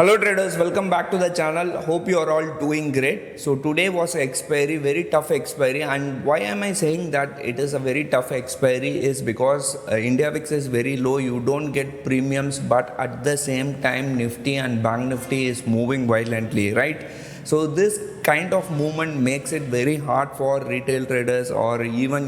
Hello traders, welcome back to the channel. Hope you are all doing great. So today was expiry, very tough expiry, and why am I saying that it is a very tough expiry is because India VIX is very low, you don't get premiums, but at the same time Nifty and Bank Nifty is moving violently, right? So this kind of movement makes it very hard for retail traders or even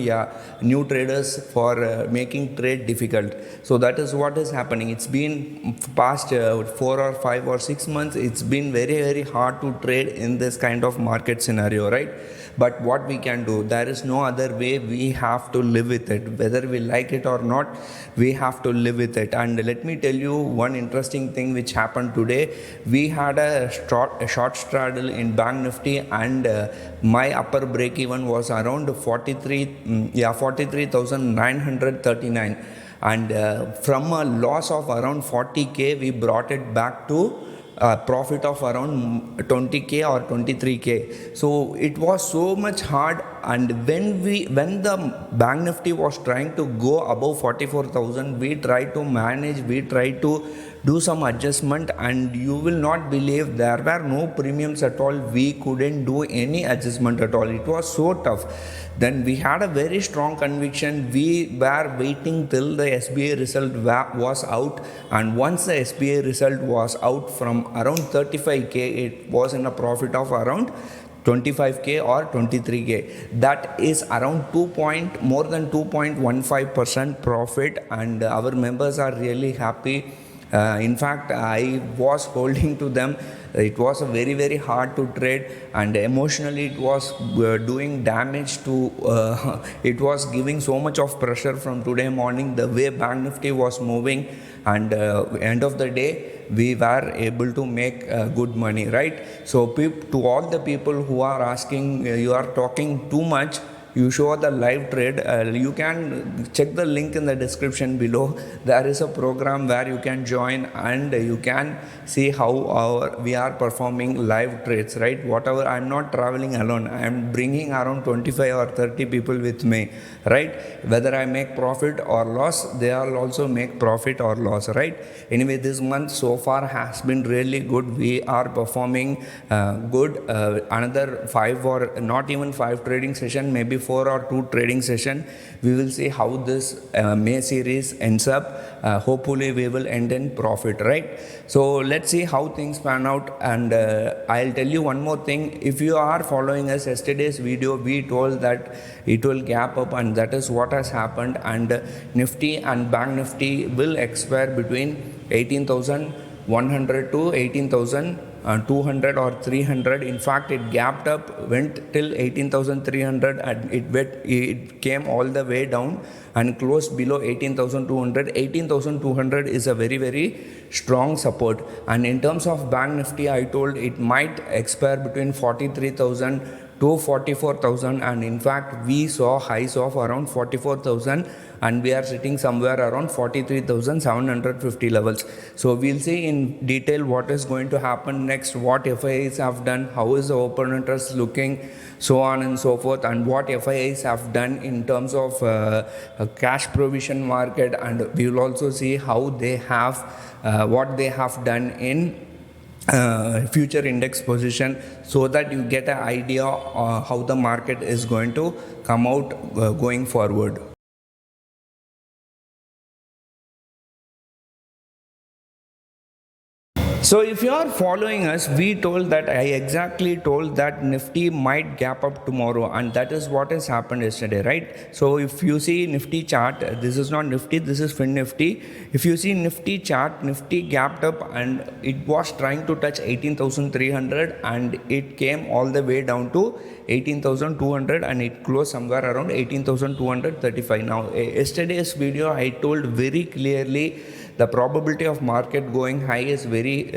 new traders for making trade difficult. So that is what is happening. It's been past 4 or 5 or 6 months, it's been very hard to trade in this kind of market scenario, right? But what we can do, there is no other way. We have to live with it, whether we like it or not. We have to live with it. And let me tell you one interesting thing which happened today. We had a short straddle in Bank Nifty, and my upper break even was around 43,939, and from a loss of around 40k we brought it back to profit of around 20k or 23k. So it was so much hard, and when the Bank Nifty was trying to go above 44,000, we tried to manage, we tried to do some adjustment, and you will not believe there were no premiums at all. We couldn't do any adjustment at all. It was so tough. Then we had a very strong conviction. We were waiting till the SBI result was out, and once the SBI result was out, from around 35k it was in a profit of around 25k or 23k. That is around more than 2.15% profit, and our members are really happy. In fact, I was holding to them. It was very hard to trade, and emotionally it was doing damage to it was giving so much of pressure from today morning, the way Bank Nifty was moving, and end of the day we were able to make good money, right? So to all the people who are asking, you are talking too much, you show the live trade, you can check the link in the description below. There is a program where you can join and you can see how we are performing live trades, right? Whatever, I'm not traveling alone, I'm bringing around 25 or 30 people with me, right? Whether I make profit or loss, they all also make profit or loss, right? Anyway, this month so far has been really good. We are performing good. Another 5 or not even 5 trading session, maybe 4 or 2 trading session, we will see how this May series ends up. Hopefully we will end in profit, right? So let's see how things pan out. And I'll tell you one more thing. If you are following us, yesterday's video we told that it will gap up, and that is what has happened. And Nifty and Bank Nifty will expire between 18,100 to 18,200 or 300. In fact, it gapped up, went till 18,300, and it came all the way down and closed below 18,200. 18,200 is a very strong support. And in terms of Bank Nifty, I told it might expire between 43,000 to 44,000, and in fact we saw highs of around 44,000, and we are sitting somewhere around 43,750 levels. So we'll see in detail what is going to happen next, what FIIs have done, how is the open interest looking, so on and so forth, and what FIIs have done in terms of cash provision market, and we will also see how they have what they have done in future index position, so that you get an idea how the market is going to come out going forward. So if you are following us, I exactly told that Nifty might gap up tomorrow, and that is what has happened yesterday, right? So if you see Nifty chart, this is not Nifty, this is Fin Nifty. If you see Nifty chart, Nifty gapped up and it was trying to touch 18,300, and it came all the way down to 18,200, and it closed somewhere around 18,235. Now yesterday's video I told very clearly the probability of market going high is very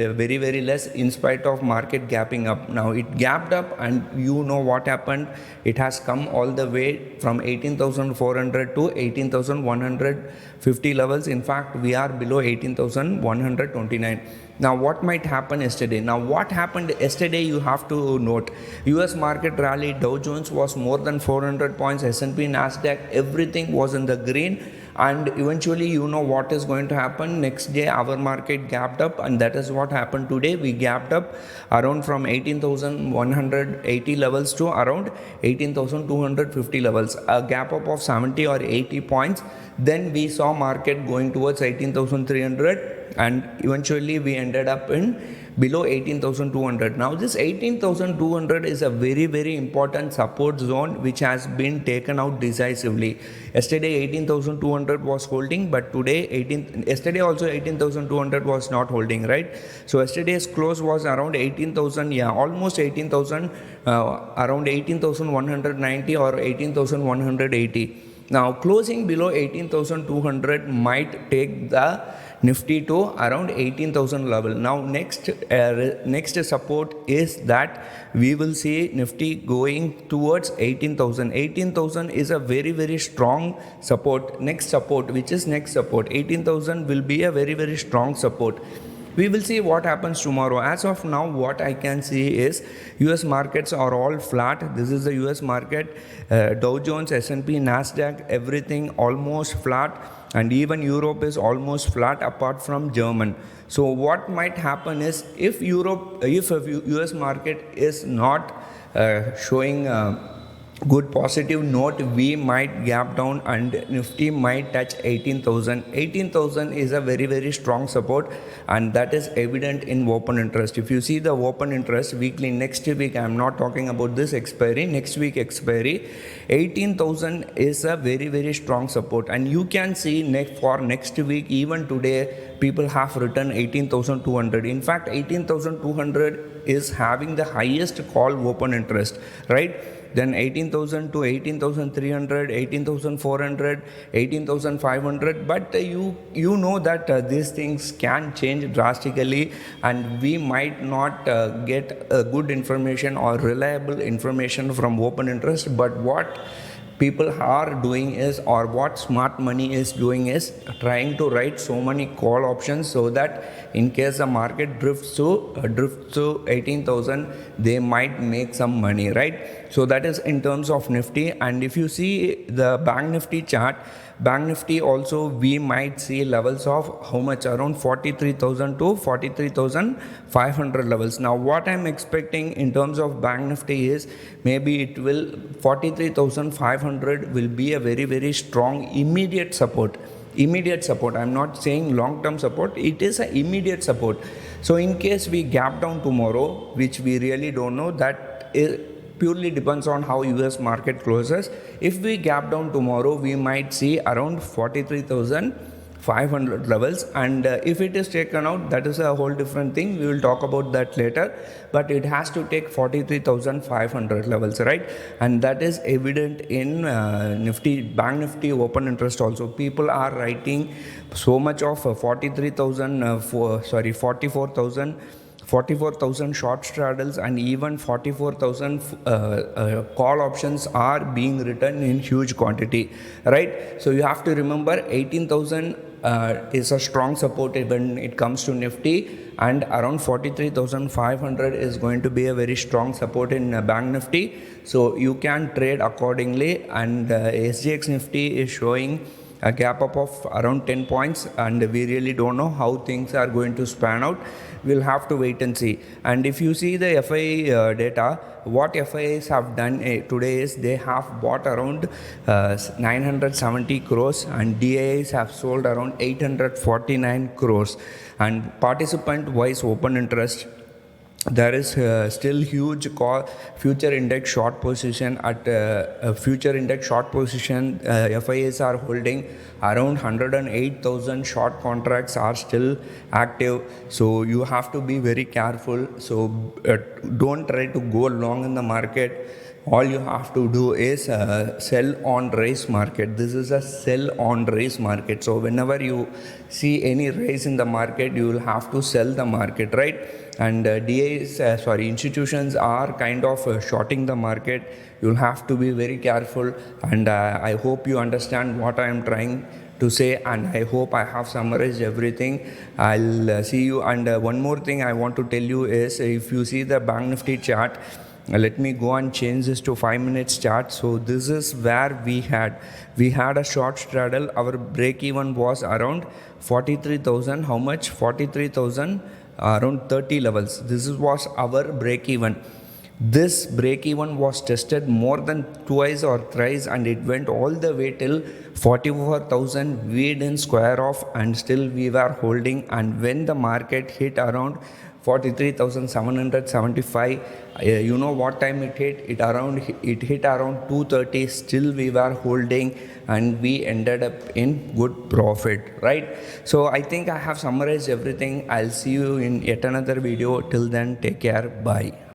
less, in spite of market gapping up. Now it gapped up, and you know what happened. It has come all the way from 18,400 to 18,150 levels. In fact, we are below 18,129. Now, what might happen yesterday? Now, what happened yesterday, you have to note. US market rally, Dow Jones was more than 400 points, S&P, Nasdaq, everything was in the green. And eventually, you know what is going to happen. Next day, our market gapped up, and that is what happened today. We gapped up around from 18,180 levels to around 18,250 levels, a gap up of 70 or 80 points. Then we saw market going towards 18,300, and eventually we ended up in below 18,200. Now this 18,200 is a very important support zone which has been taken out decisively. Yesterday 18,200 was holding, but yesterday also 18,200 was not holding, right? So yesterday's close was around 18,000, almost 18,000, around 18,190 or 18,180. Now closing below 18,200 might take the Nifty to around 18,000 level. Now next support is that we will see Nifty going towards 18,000. 18,000 is a very strong support. Next support, 18,000 will be a very strong support. We will see what happens tomorrow. As of now, what I can see is US markets are all flat. This is the US market. Dow Jones, S&P, Nasdaq, everything almost flat, and even Europe is almost flat apart from German. So what might happen is if US market is not showing good positive note, we might gap down and Nifty might touch 18,000. 18,000 is a very strong support, and that is evident in open interest. If you see the open interest weekly, next week, I am not talking about this expiry, next week expiry, 18,000 is a very strong support. And you can see for next week, even today, people have written 18,200. In fact, 18,200 is having the highest call open interest, right? Then 18,000 to 18,300, 18,400, 18,500. But you know that these things can change drastically, and we might not get good information or reliable information from open interest. But what people are doing is, or what smart money is doing, is trying to write so many call options so that in case the market drifts to 18,000, they might make some money, right? So that is in terms of Nifty. And if you see the Bank Nifty chart, Bank Nifty also we might see levels of how much, around 43,000 to 43,500 levels. Now what I'm expecting in terms of Bank Nifty is maybe it will 43,500 will be a very strong immediate support. I'm not saying long term support, it is an immediate support. So in case we gap down tomorrow, which we really don't know, that purely depends on how US market closes. If we gap down tomorrow, we might see around 43,500 levels, and if it is taken out, that is a whole different thing. We will talk about that later, but it has to take 43,500 levels, right? And that is evident in Nifty, Bank Nifty open interest also. People are writing so much of 44,000 short straddles, and even 44,000 call options are being written in huge quantity, right? So you have to remember 18,000 is a strong support when it comes to Nifty, and around 43,500 is going to be a very strong support in Bank Nifty. So you can trade accordingly, and SGX Nifty is showing a gap up of around 10 points, and we really don't know how things are going to span out. We'll have to wait and see. And if you see the FI data, what FIs have done today is they have bought around 970 crores, and DIs have sold around 849 crores. And participant wise open interest, there is still huge future index short position. At future index short position, FIs are holding around 108,000 short contracts are still active. So you have to be very careful. So don't try to go long in the market. All you have to do is sell on raise market. This is a sell on raise market. So whenever you see any raise in the market, you will have to sell the market, right? And institutions are kind of shorting the market. You'll have to be very careful, and I hope you understand what I am trying to say, and I hope I have summarized everything. I'll see you. And one more thing I want to tell you is, if you see the Bank Nifty chart, let me go and change this to 5 minutes chart. So this is where we had a short straddle. Our break even was around 43,000. How much? 43,000, around 30 levels. This was our break even. This break even was tested more than twice or thrice, and it went all the way till 44,000. We didn't square off, and still we were holding. And when the market hit around 43,775, you know what time it hit? It hit around 2:30. Still we were holding, and we ended up in good profit, right? So I think I have summarized everything. I'll see you in yet another video. Till then, take care. Bye.